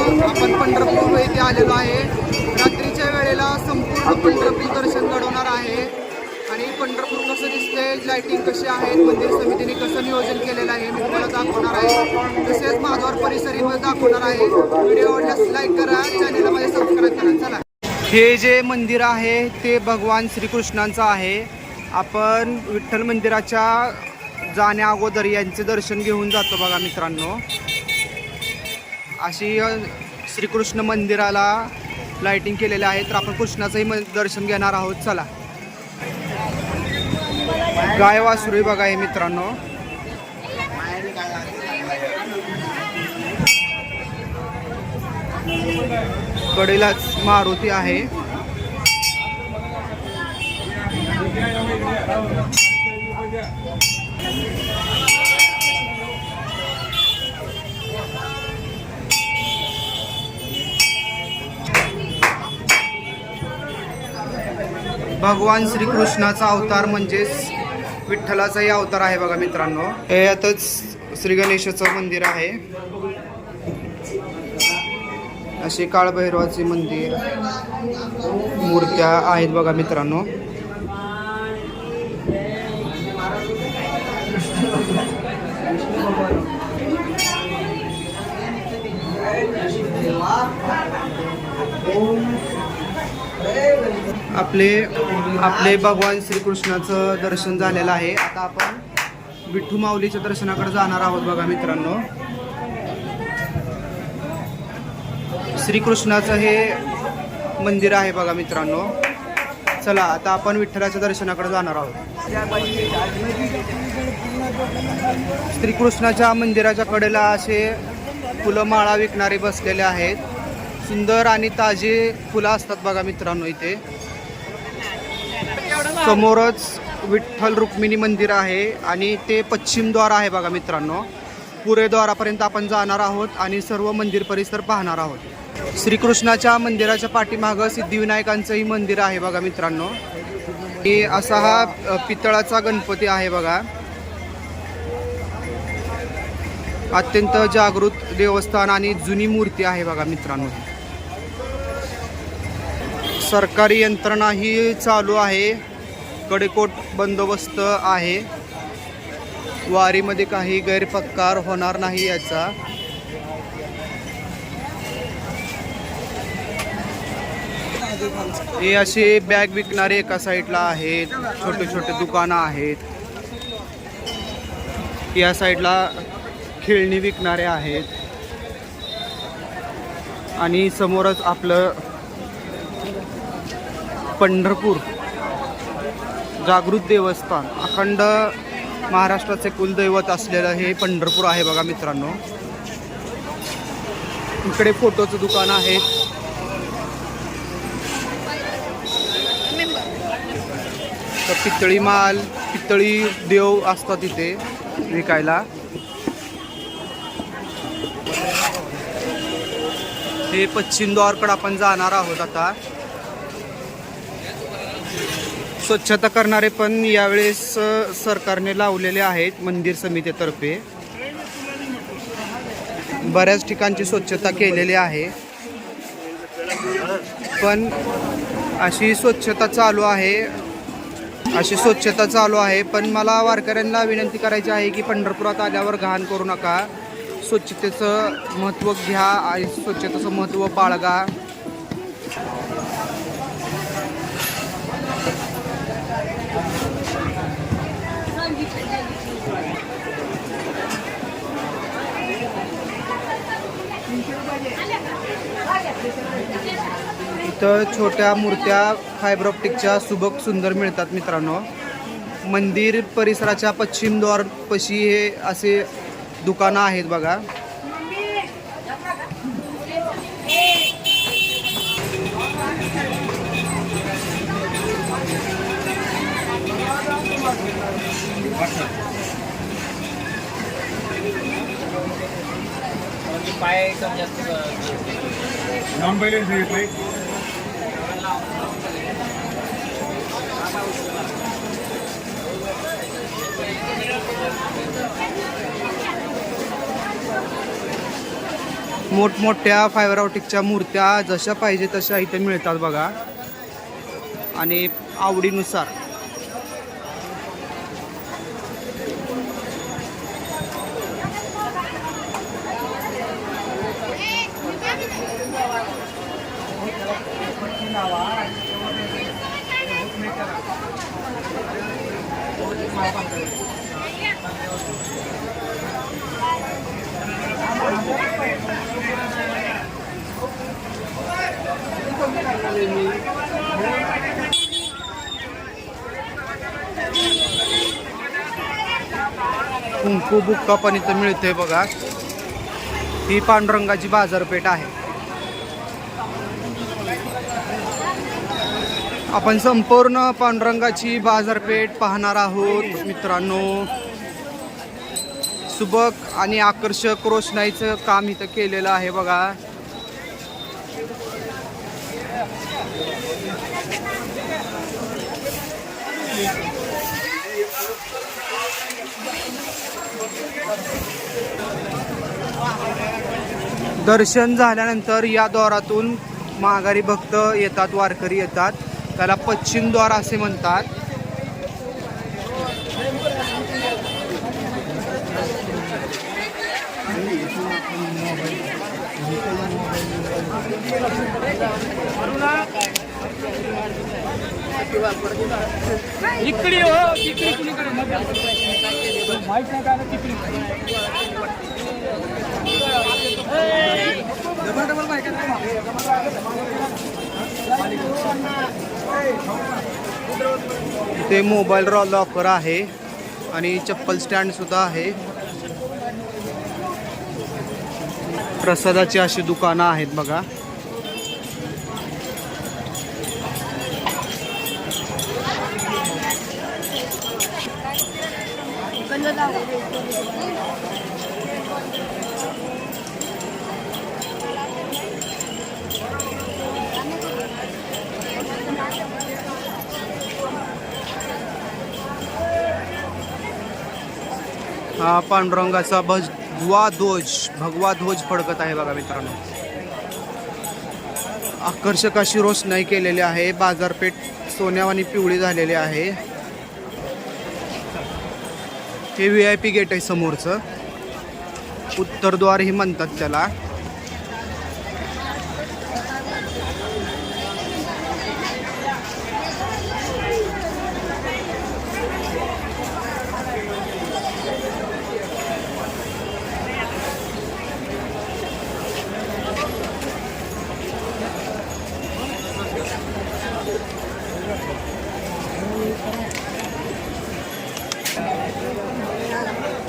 आपण पंढरपूर येथे आलेलो आहे. रात्रीच्या वेळेला संपूर्ण पंढरपूर दर्शन घडवणार आहे आणि पंढरपूर कसं दिसते, लाइटिंग कशी आहे, मंदिर समितीने कसं नियोजन केलेलं आहे मी तुम्हाला दाखवणार आहे. तसेच महाद्वार परिसरही दाखवणार आहे. व्हिडिओ आवडल्यास लाईक करा, चॅनलला माझ्या सबस्क्राईब करा. चला, हे जे मंदिर आहे ते भगवान श्रीकृष्णांचं आहे. आपण विठ्ठल मंदिराच्या जाण्या अगोदर यांचे दर्शन घेऊन जातो बघा मित्रांनो. अशी श्रीकृष्ण मंदिराला लाइटिंग केलेले आहे. तर आपण कृष्णाचंही दर्शन घेणार आहोत. चला, गाय वासुरी बघा हे मित्रांनो. कडेलाच मारुती आहे. भगवान श्रीकृष्णाचा अवतार म्हणजेच विठ्ठलाचाही अवतार आहे बघा मित्रांनो. हे यातच श्री गणेशाचं मंदिर आहे. असे काळभैरवाचे मंदिर, मूर्त्या आहेत बघा मित्रांनो. आपले भगवान श्रीकृष्णाचं दर्शन झालेलं आहे. आता आपण विठ्ठू माऊलीच्या दर्शनाकडे जाणार आहोत बघा मित्रांनो. श्रीकृष्णाचं हे मंदिर आहे बघा मित्रांनो. चला, आता आपण विठ्ठलाच्या दर्शनाकडे जाणार आहोत. श्रीकृष्णाच्या मंदिराच्या कडेला असे फुलं माळा विकणारे बसलेले आहेत. सुंदर आणि ताजी फुलं असतात बघा मित्रांनो. इथे समोरच विठ्ठल रुक्मिणी मंदिर आहे आणि ते पश्चिम द्वार आहे बघा मित्रांनो. पुरे द्वारापर्यंत आपण जाणार आहोत आणि सर्व मंदिर परिसर पाहणार आहोत. श्रीकृष्णाच्या मंदिराच्या पाठीमागं सिद्धिविनायकांचंही मंदिर आहे बघा मित्रांनो. हे असा हा पितळाचा गणपती आहे बघा. अत्यंत जागृत देवस्थान आणि जुनी मूर्ती आहे बघा मित्रांनो. सरकारी यंत्रणाही चालू आहे. कडेकोट बंदोबस्त आहे. वारीमध्ये काही गैरप्रकार होणार नाही याचा. हे असे बॅग विकणारे एका साईडला आहेत. छोटे छोटे दुकानं आहेत. या साईडला खेळणी विकणारे आहेत. आणि समोरच आपलं पंढरपूर जागृत देवस्थान, अखंड महाराष्ट्राचे कुलदैवत असलेलं हे पंढरपूर आहे बघा मित्रांनो. इकडे फोटोचं दुकान आहे. तर पितळी माल, पितळी देव असतात इथे विकायला. हे पश्चिम द्वारकडे आपण जाणार आहोत. आता स्वच्छता करणारे पण यावेळेस सरकारने लावलेले आहेत मंदिर समितीतर्फे. बऱ्याच ठिकाणची स्वच्छता केलेली आहे. पण अशी स्वच्छता चालू आहे. पण मला वारकऱ्यांना विनंती करायची आहे की पंढरपुरात आल्यावर घाण करू नका. स्वच्छतेचं महत्त्व घ्या आणि स्वच्छतेचं महत्त्व बाळगा. इथं छोट्या मूर्त्या फायबर ऑप्टिकच्या सुबक सुंदर मिळतात मित्रांनो. मंदिर परिसराच्या पश्चिम द्वार पशी हे असे दुकानं आहेत बघा. पाय कम जास्त नॉन बैलेंस आहे. मोठमोठ्या फायबर ऑप्टिकच्या मूर्त्या जशा पाहिजे तशा इथे मिळतात बघा, आणि आवडीनुसार. कुंकू बुक्का पण इथं मिळते बघा. ही पांडुरंगाची बाजारपेठ आहे. आपण संपूर्ण पांडुरंगाची बाजारपेठ पाहणार आहोत मित्रांनो. सुबक आणि आकर्षक रोषणाईचं काम इथं केलेलं आहे बघा. दर्शन झाल्यानंतर या द्वारातून माघारी भक्त येतात, वारकरी येतात. त्याला पश्चिम द्वार असे म्हणतात. इकडे हो, इकडे कुणीकडे माहित नाही काय तिकडे. ते मोबाईल लॉकर आहे आणि चप्पल स्टँड सुद्धा आहे. प्रसादाची अशी दुकानं आहेत बघा. हा पांडुरंगाचा भगवा ध्वज फडकत आहे बघा मित्रांनो. आकर्षक अशी रोषणाई केलेली आहे. बाजारपेठ सोन्यावानी पिवळी झालेली आहे. हे VIP गेट आहे समोरचं, उत्तरद्वारही म्हणतात त्याला.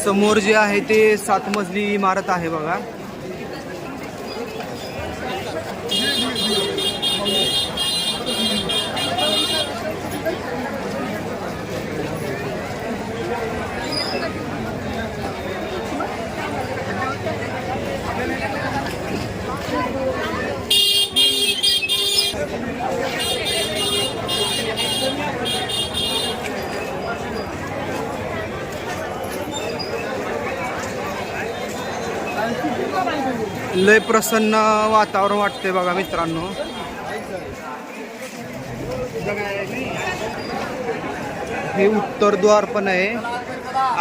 समोर जे आहे ते 7 मजली इमारत आहे बघा. लय प्रसन्न वातावरण वाटते बघा मित्रांनो. हे उत्तरद्वार पण आहे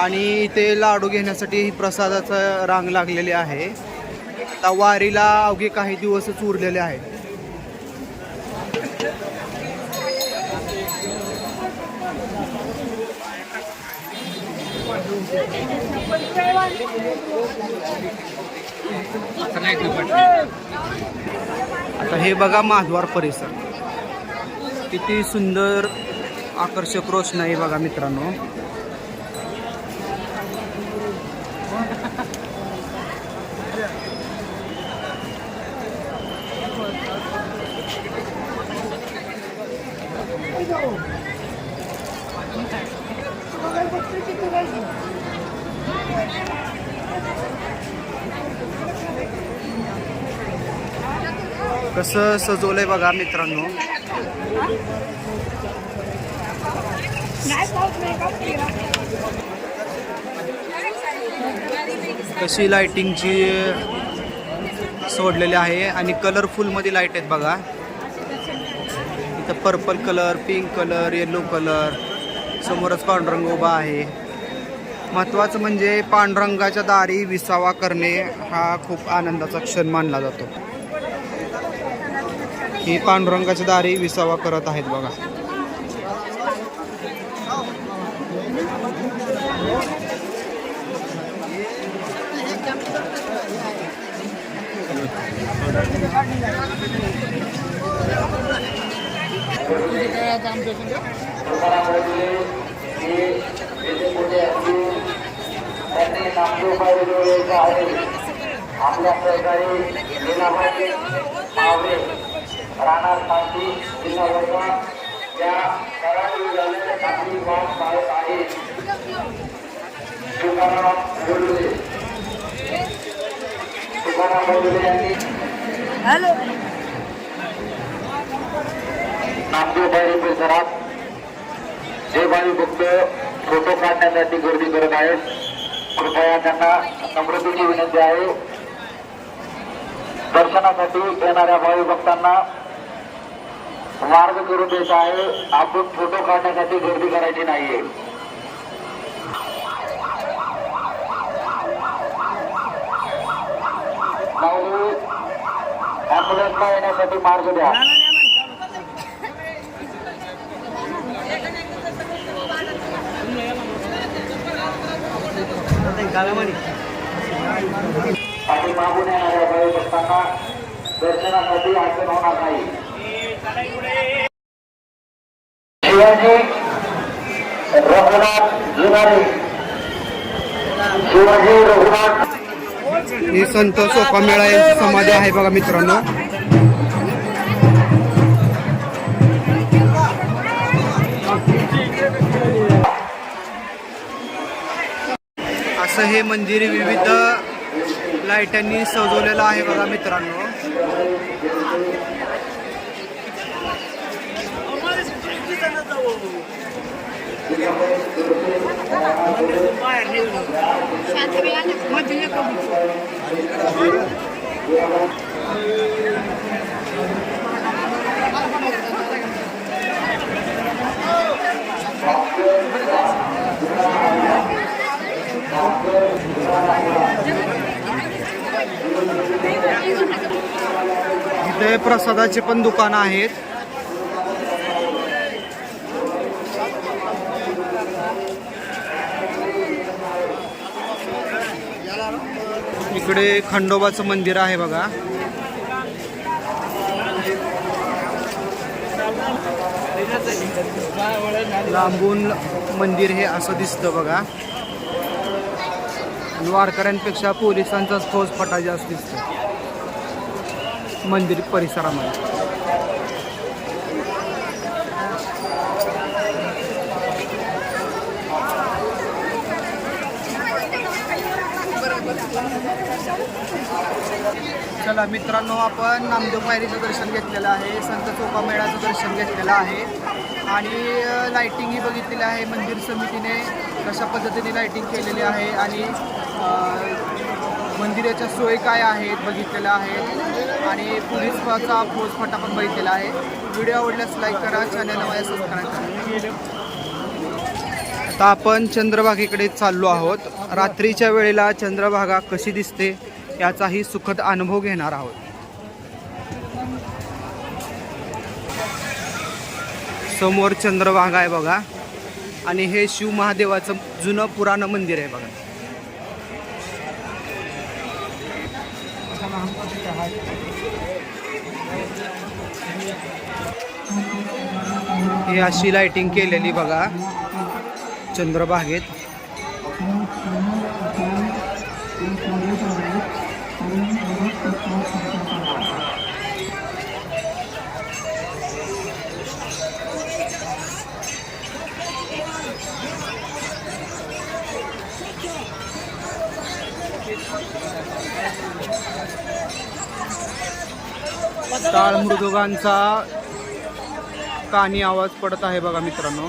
आणि इथे लाडू घेण्यासाठी प्रसादाचं रांग लागलेली आहे. आता वारीला अवघे काही दिवसच उरलेले आहेत. आता हे बघा महाद्वार परिसर, किती सुंदर आकर्षक रोषणाई बघा मित्रांनो. कसं सजवलंय बघा मित्रांनो. कशी लाइटिंगची सोडलेले आहे आणि कलरफुलमध्ये लाईट आहेत बघा. इथं purple colour, pink colour, yellow colour. समोरच पांडुरंग उभा आहे. महत्त्वाचं म्हणजे पांडुरंगाच्या दारी विसावा करणे हा खूप आनंदाचा क्षण मानला जातो. ही पांडुरंगाच्या दारी विसावा करत आहेत बघा. आपल्या सहकारी राहणार साथी जिल्हा वर्धा या करावी झालेल्या खात्री वाट पाहत आहे. तुकाराम बोलले यांनी नामदेवबाई परिसरात जे भावी भक्त फोटो काढण्यासाठी गर्दी करत आहेत, कृपया त्यांना नम्रतेची विनंती आहे. दर्शनासाठी येणाऱ्या भावी भक्तांना मार्ग करून द्यायचा आहे. आपण फोटो काढण्यासाठी गर्दी करायची नाहीये. ॲम्ब्युलन्सला येण्यासाठी मार्ग द्या. आणि मागून येणाऱ्या भावी भक्तांना दर्शनासाठी अडचण होणार नाही. शिवाजी रघुनाथ जुनारे, शिवाजी रघुनाथ. ही संत सोपामेळा यांची समाधी आहे बघा मित्रांनो. असं हे मंदिर विविध लाईटांनी सजवलेलं आहे बघा मित्रांनो. इथे प्रसादाचे पण दुकानं आहेत. इकडे खंडोबाचं मंदिर आहे बघा. लांबून मंदिर हे असं दिसतं बघा. वारकऱ्यांपेक्षा पोलिसांचाच फौजफाटा जास्त दिसतो मंदिर परिसरामध्ये. चला मित्रांनो, आपण नामदेव पायरीचं दर्शन घेतलेलं आहे, संत सोपामेळाचं दर्शन घेतलेलं आहे आणि लाईटिंगही बघितलेली आहे. मंदिर समितीने कशा पद्धतीने लाईटिंग केलेली आहे आणि मंदिराच्या सोयी काय आहेत बघितलेल्या आहेत आणि पोलिसाचा फौजफाटा पण बघितलेला आहे. व्हिडिओ आवडल्यास लाईक करा, चॅनलला माझ्या सबस्क्राईब करा. आता आपण चंद्रभागेकडे चाललो आहोत. रात्रीच्या वेळेला चंद्रभागा कशी दिसते याचाही सुखद अनुभव घेणार आहोत. समोर चंद्रभागा आहे बघा आणि हे शिव महादेवाचं जुनं पुराण मंदिर आहे बघा. ही अशी लाइटिंग केलेली बघा चंद्रभागेत. टाळ मृदुगांचा कानी आवाज पडत आहे बघा मित्रांनो.